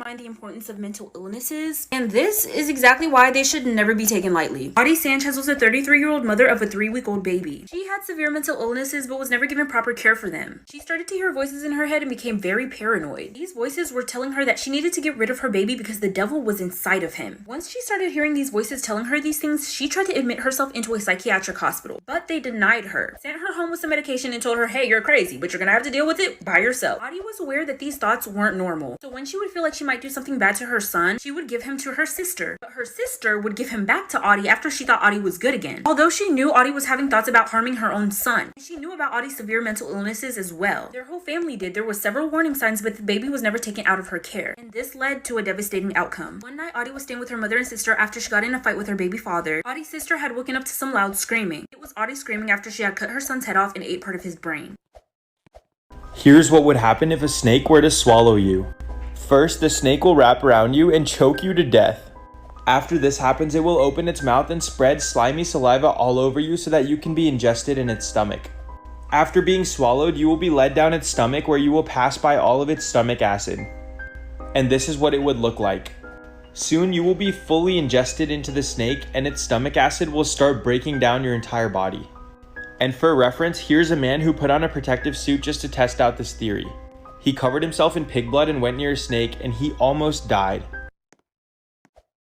Mind the importance of mental illnesses, and this is exactly why they should never be taken lightly. Audie Sanchez was a 33-year-old mother of a 3-week-old baby. She had severe mental illnesses but was never given proper care for them. She started to hear voices in her head and became very paranoid. These voices were telling her that she needed to get rid of her baby because the devil was inside of him. Once she started hearing these voices telling her these things, she tried to admit herself into a psychiatric hospital, but they denied her, sent her home with some medication and told her, hey, you're crazy, but you're gonna have to deal with it by yourself. Audie was aware that these thoughts weren't normal, so when she would feel like she might do something bad to her son, she would give him to her sister, but her sister would give him back to Audie after she thought Audie was good again. Although she knew Audie was having thoughts about harming her own son, she knew about Audie's severe mental illnesses as well. Their whole family did. There was several warning signs, but the baby was never taken out of her care, and this led to a devastating outcome. One night, Audie was staying with her mother and sister after she got in a fight with her baby father. Audie's sister had woken up to some loud screaming. It was Audie screaming after she had cut her son's head off and ate part of his brain. Here's what would happen if a snake were to swallow you. First, the snake will wrap around you and choke you to death. After this happens, it will open its mouth and spread slimy saliva all over you so that you can be ingested in its stomach. After being swallowed, you will be led down its stomach where you will pass by all of its stomach acid. And this is what it would look like. Soon you will be fully ingested into the snake and its stomach acid will start breaking down your entire body. And for reference, here's a man who put on a protective suit just to test out this theory. He covered himself in pig blood and went near a snake, and he almost died.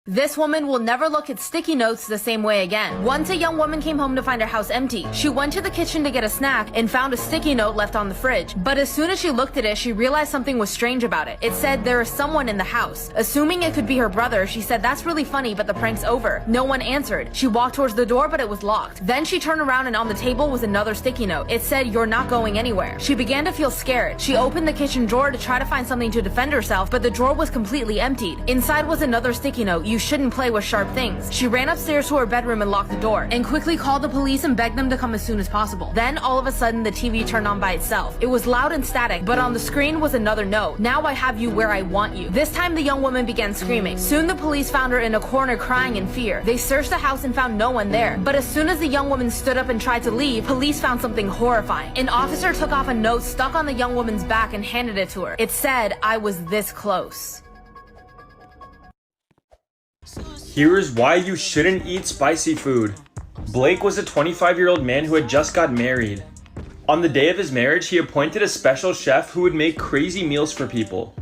This woman will never look at sticky notes the same way again. Once a young woman came home to find her house empty. She went to the kitchen to get a snack and found a sticky note left on the fridge. But as soon as she looked at it, she realized something was strange about it. It said there is someone in the house. Assuming it could be her brother, she said that's really funny, but the prank's over. No one answered. She walked towards the door, but it was locked. Then she turned around and on the table was another sticky note. It said, you're not going anywhere. She began to feel scared. She opened the kitchen drawer to try to find something to defend herself, but the drawer was completely emptied. Inside was another sticky note. You shouldn't play with sharp things. She ran upstairs to her bedroom and locked the door, and quickly called the police and begged them to come as soon as possible. Then all of a sudden the TV turned on by itself. It was loud and static, but on the screen was another note. Now I have you where I want you. This time the young woman began screaming. Soon the police found her in a corner crying in fear. They searched the house and found no one there. But as soon as the young woman stood up and tried to leave, police found something horrifying. An officer took off a note stuck on the young woman's back and handed it to her. It said, I was this close. Here's why you shouldn't eat spicy food. Blake was a 25-year-old man who had just got married. On the day of his marriage, he appointed a special chef who would make crazy meals for people.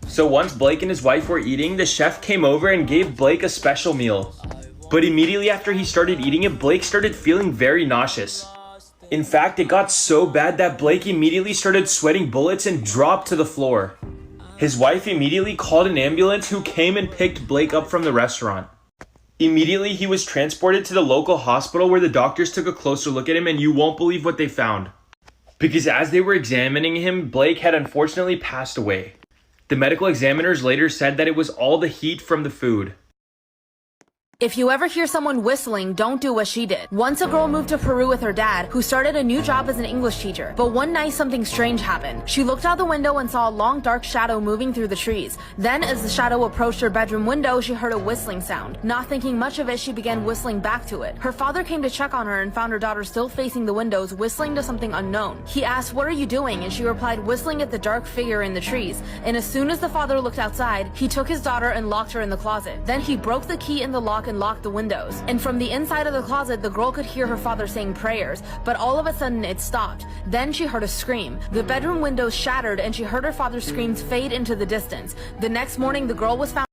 So once Blake and his wife were eating, the chef came over and gave Blake a special meal. But immediately after he started eating it, Blake started feeling very nauseous. In fact, it got so bad that Blake immediately started sweating bullets and dropped to the floor. His wife immediately called an ambulance who came and picked Blake up from the restaurant. Immediately, he was transported to the local hospital where the doctors took a closer look at him, and you won't believe what they found. Because as they were examining him, Blake had unfortunately passed away. The medical examiners later said that it was all the heat from the food. If you ever hear someone whistling, don't do what she did. Once a girl moved to Peru with her dad, who started a new job as an English teacher. But one night something strange happened. She looked out the window and saw a long dark shadow moving through the trees. Then as the shadow approached her bedroom window, she heard a whistling sound. Not thinking much of it, she began whistling back to it. Her father came to check on her and found her daughter still facing the windows, whistling to something unknown. He asked, what are you doing? And she replied, whistling at the dark figure in the trees. And as soon as the father looked outside, he took his daughter and locked her in the closet. Then he broke the key in the lock and locked the windows. And from the inside of the closet, the girl could hear her father saying prayers, but all of a sudden it stopped. Then she heard a scream. The bedroom windows shattered and she heard her father's screams fade into the distance. The next morning, the girl was found